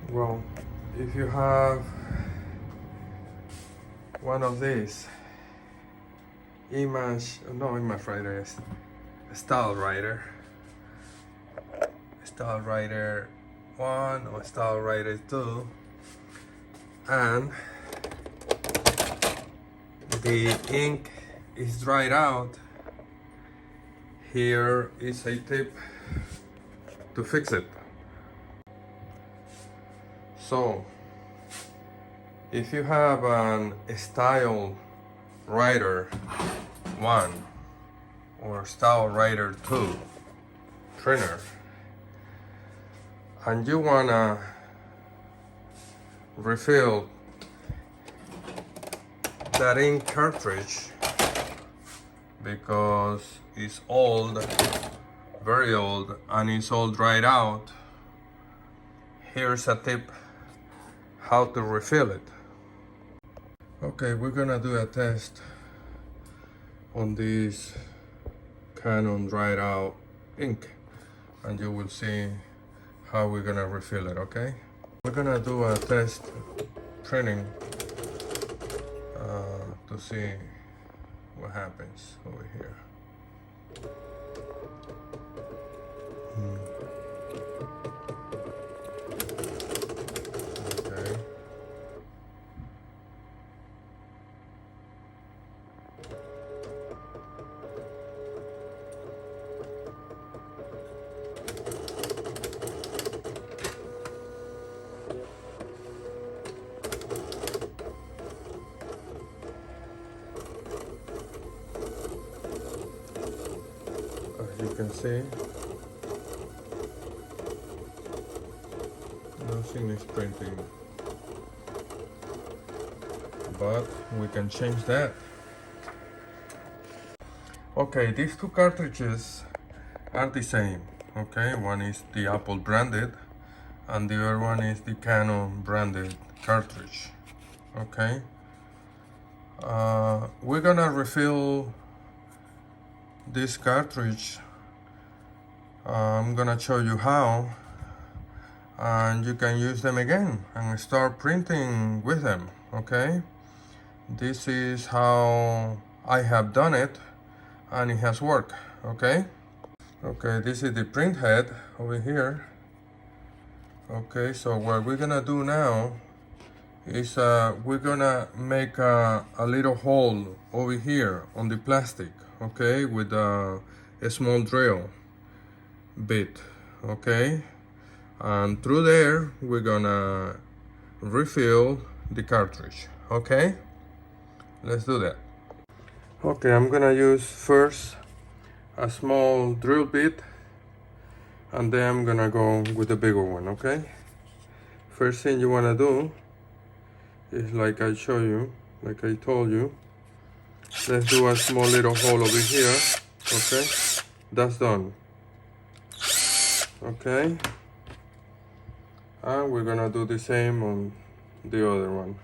Well, if you have one of these image writer is StyleWriter 1 or StyleWriter 2, and the ink is dried out, here is a tip to fix it. So if you have an StyleWriter 1 or StyleWriter 2 printer and you wanna refill that ink cartridge because it's old, very old, and it's all dried out, here's a tip how to refill it. Okay, we're gonna do a test on this Canon dried out ink and you will see how we're gonna refill it, okay? We're gonna do a test printing to see what happens over here. Okay. As you can see, nothing is printing, but we can change that. Okay, these two cartridges are the same, okay? One is the Apple branded and the other one is the Canon branded cartridge, okay? We're gonna refill this cartridge. I'm gonna show you how, and you can use them again and start printing with them, okay? This is how I have done it and it has worked, okay? Okay, this is the print head over here. Okay, so what we're gonna do now is we're gonna make a little hole over here on the plastic, okay, with a small drill bit, okay, and through there we're gonna refill the cartridge, okay? Let's do that. Okay, I'm gonna use first a small drill bit and then I'm gonna go with the bigger one, okay? First thing you wanna do is, like I show you, like I told you, let's do a small little hole over here, okay? That's done. Okay, and we're gonna do the same on the other one.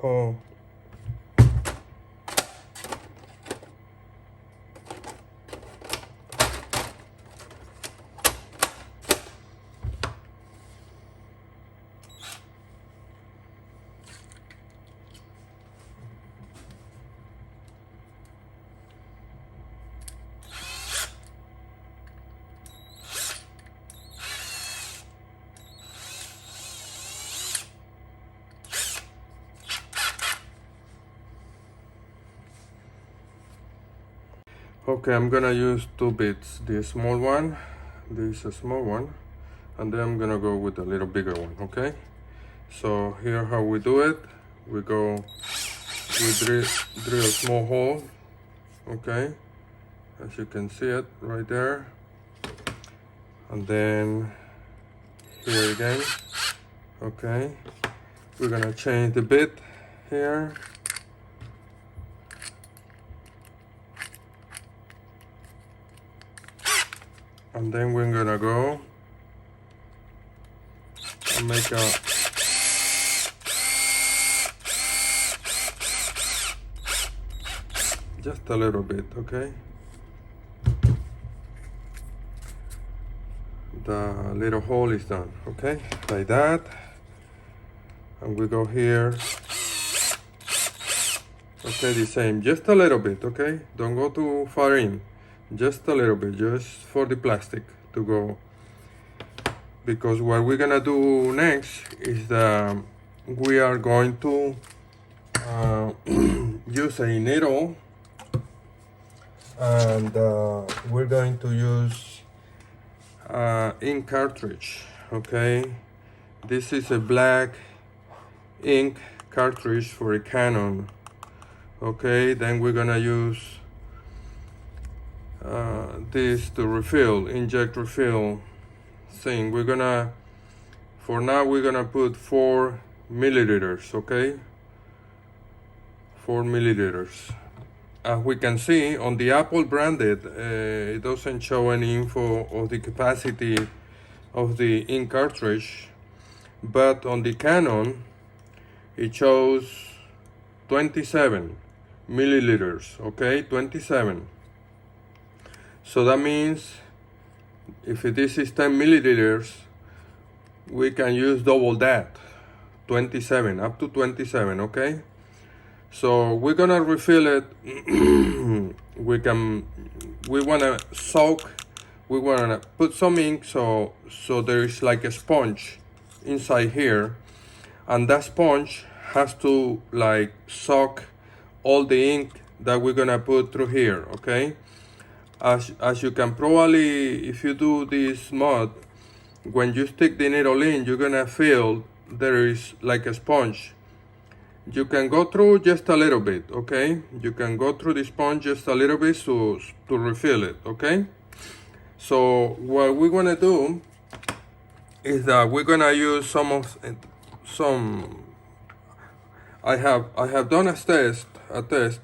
Oh. Okay, I'm gonna use two bits. The small one, this is a small one, and then I'm gonna go with a little bigger one, okay? So here how we do it, we drill a small hole, okay? As you can see it right there. And then here again, okay? We're gonna change the bit here. And then we're gonna go and make just a little bit, okay? The little hole is done, okay? Like that. And we go here. Okay, the same, just a little bit, okay? Don't go too far in. Just a little bit, just for the plastic to go. Because what we're gonna do next is that we are going to use a needle, and we're going to use ink cartridge, okay? This is a black ink cartridge for a Canon, okay? Then we're gonna use this to refill, inject refill thing. We're gonna, for now, we're gonna put 4 milliliters, okay? 4 milliliters. As we can see on the Apple branded, it doesn't show any info of the capacity of the ink cartridge, but on the Canon it shows 27 milliliters, okay? 27. So that means if this is 10 milliliters, we can use double that, 27, up to 27, okay? So we're gonna refill it. We wanna soak, we wanna put some ink so there is like a sponge inside here, and that sponge has to like soak all the ink that we're gonna put through here, okay? As you can probably, if you do this mod, when you stick the needle in, you're gonna feel there is like a sponge. You can go through just a little bit, okay? You can go through the sponge just a little bit to refill it, okay? So what we're gonna do is that we're gonna use some. I have done a test,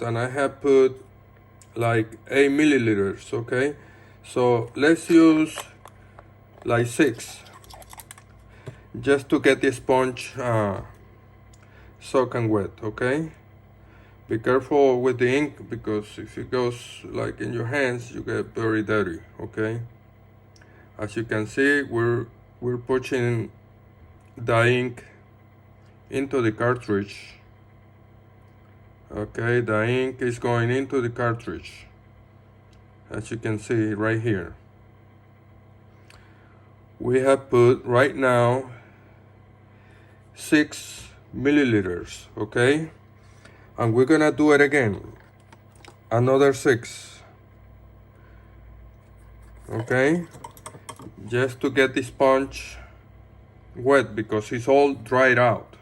and I have put like 8 milliliters, okay? So let's use like 6, just to get the sponge soaking wet, okay? Be careful with the ink, because if it goes like in your hands, you get very dirty, okay? As you can see, we're pushing the ink into the cartridge, okay? The ink is going into the cartridge, as you can see right here. We have put right now 6 milliliters, okay? And we're gonna do it again, another 6, okay? Just to get the sponge wet, because it's all dried out,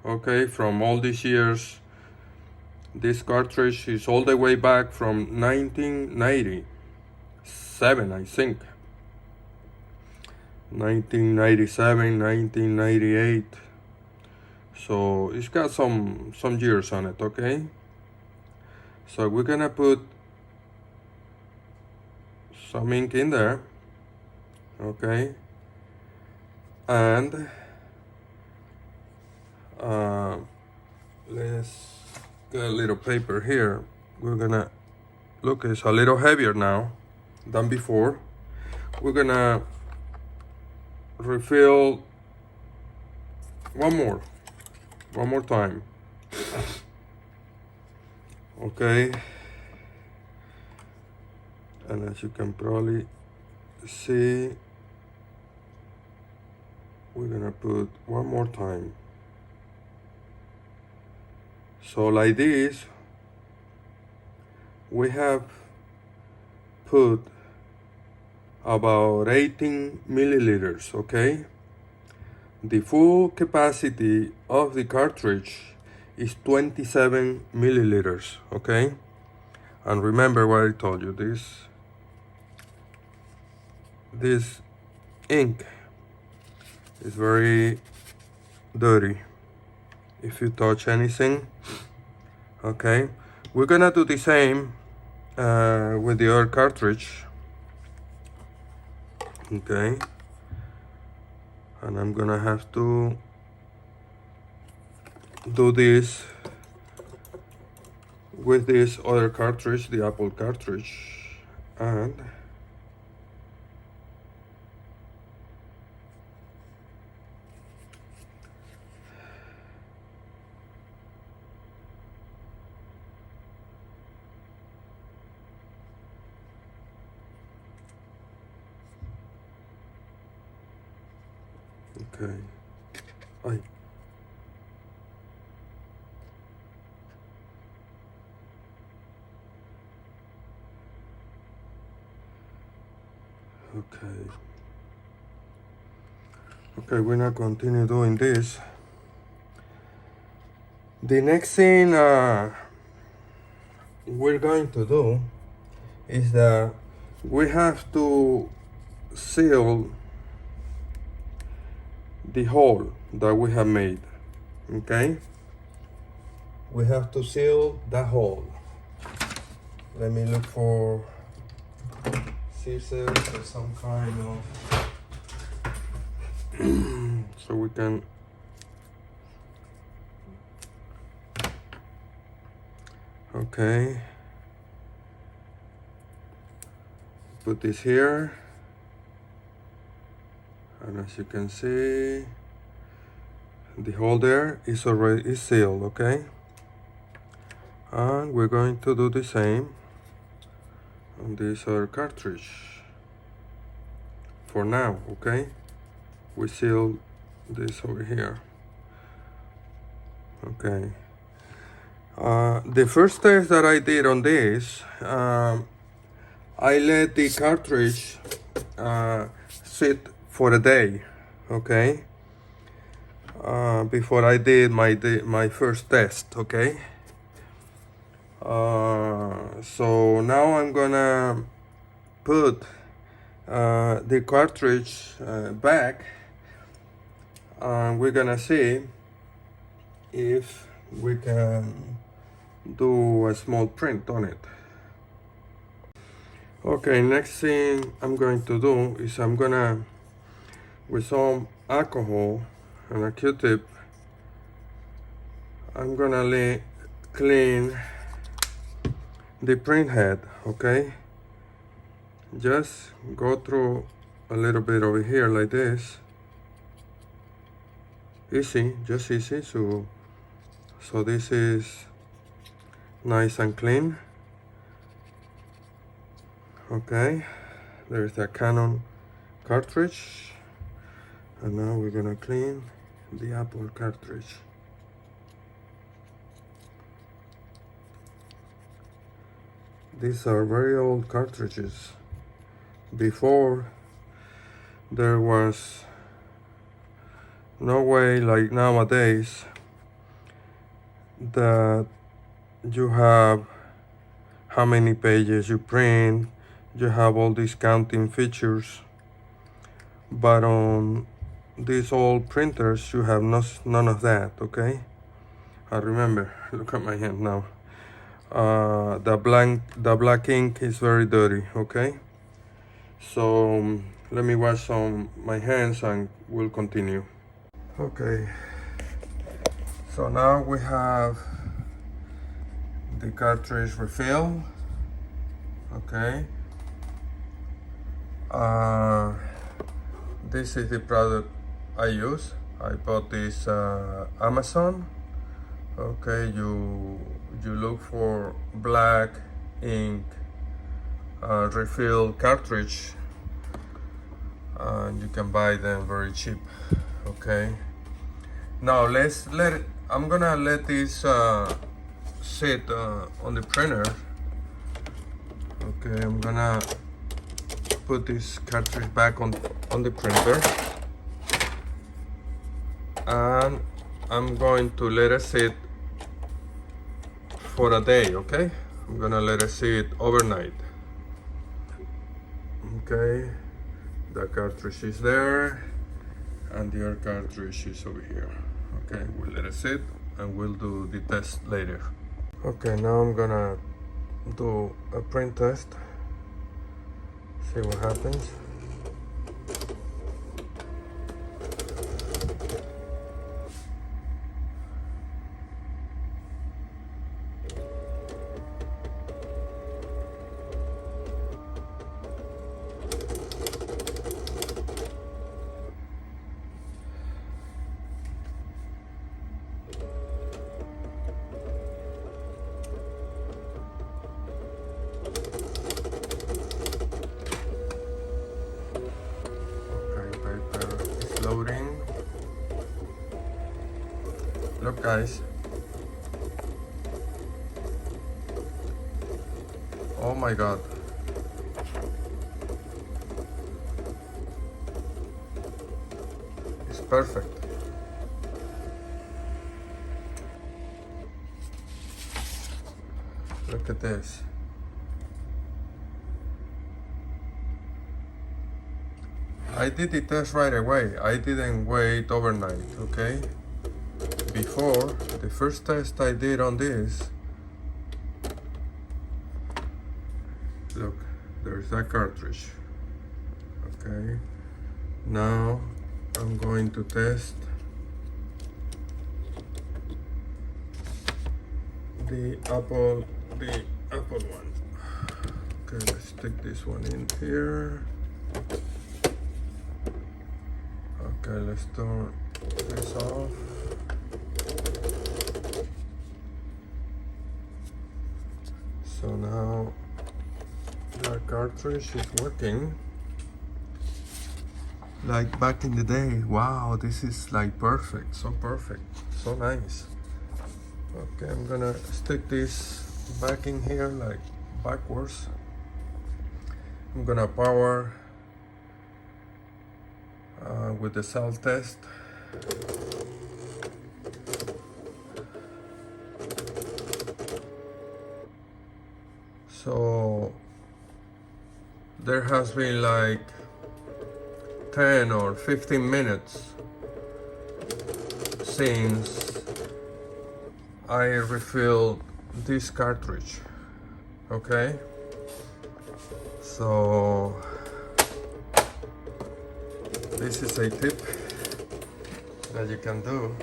okay? From all these years. This cartridge is all the way back from 1997, I think. 1997, 1998. So it's got some years on it, okay? So we're gonna put some ink in there, okay? And let's get a little paper here. We're gonna, look, it's a little heavier now than before. We're gonna refill one more time, okay? And as you can probably see, we're gonna put one more time. So like this, we have put about 18 milliliters, okay? The full capacity of the cartridge is 27 milliliters, okay? And remember what I told you, this ink is very dirty if you touch anything, okay? We're gonna do the same with the other cartridge, okay? And I'm gonna have to do this with this other cartridge, the Apple cartridge, and okay. Ay. Okay. Okay, we're not continue doing this. The next thing we're going to do is that we have to seal the hole that we have made. Okay, we have to seal that hole. Let me look for scissors or some kind of so we can okay, put this here, and as you can see, the hole there is already sealed. Okay, and we're going to do the same on this other cartridge for now. Okay, we seal this over here. Okay, the first test that I did on this, I let the cartridge sit for a day. Okay, before I did my first test. Okay, so now I'm gonna put the cartridge back, and we're gonna see if we can do a small print on it. Okay, next thing I'm going to do is I'm gonna, with some alcohol and a Q-tip, I'm gonna clean the print head. Okay, just go through a little bit over here like this. Easy, just easy. So this is nice and clean. Okay, there's the Canon cartridge, and now we're gonna clean the Apple cartridge. These are very old cartridges. Before, there was no way like nowadays that you have how many pages you print, you have all these counting features, but on these old printers you have none of that. Okay, I remember, look at my hand now. The black ink is very dirty. Okay, so let me wash my hands and we'll continue. Okay, so now we have the cartridge refill. Okay, this is the product I use. I bought this Amazon. Okay, you look for black ink refill cartridge, and you can buy them very cheap. Okay, now I'm gonna let this sit on the printer. Okay, I'm gonna put this cartridge back on the printer, and I'm going to let it sit for a day. Okay, I'm gonna let it sit overnight. Okay, the cartridge is there and the other cartridge is over here. Okay, we'll let it sit and we'll do the test later. Okay, now I'm gonna do a print test, see what happens. guys. Oh my god. It's perfect. Look at this. I did the test right away. I didn't wait overnight, okay? Before, the first test I did on this, look, there's that cartridge. Okay, now I'm going to test the Apple one. Okay, let's stick this one in here. Okay, let's turn this off. So now the cartridge is working like back in the day. Wow, this is like perfect, so nice. Okay, I'm gonna stick this back in here like backwards. I'm gonna power with the self test. So there has been like 10 or 15 minutes since I refilled this cartridge. Okay, so this is a tip that you can do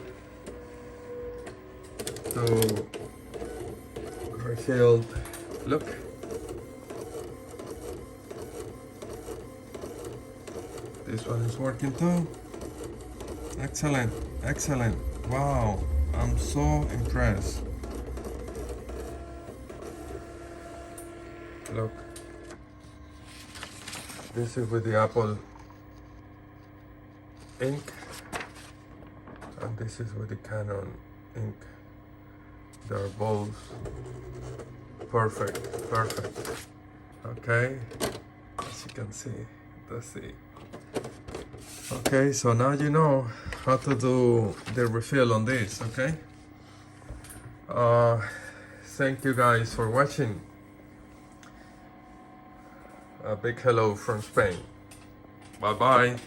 to refill. Look, this one is working too. Excellent, excellent. Wow, I'm so impressed. Look, this is with the Apple ink, and this is with the Canon ink. They're both perfect. Okay, as you can see, let's see. Okay, so now you know how to do the refill on this. Okay, thank you guys for watching. A big hello from Spain. Bye bye.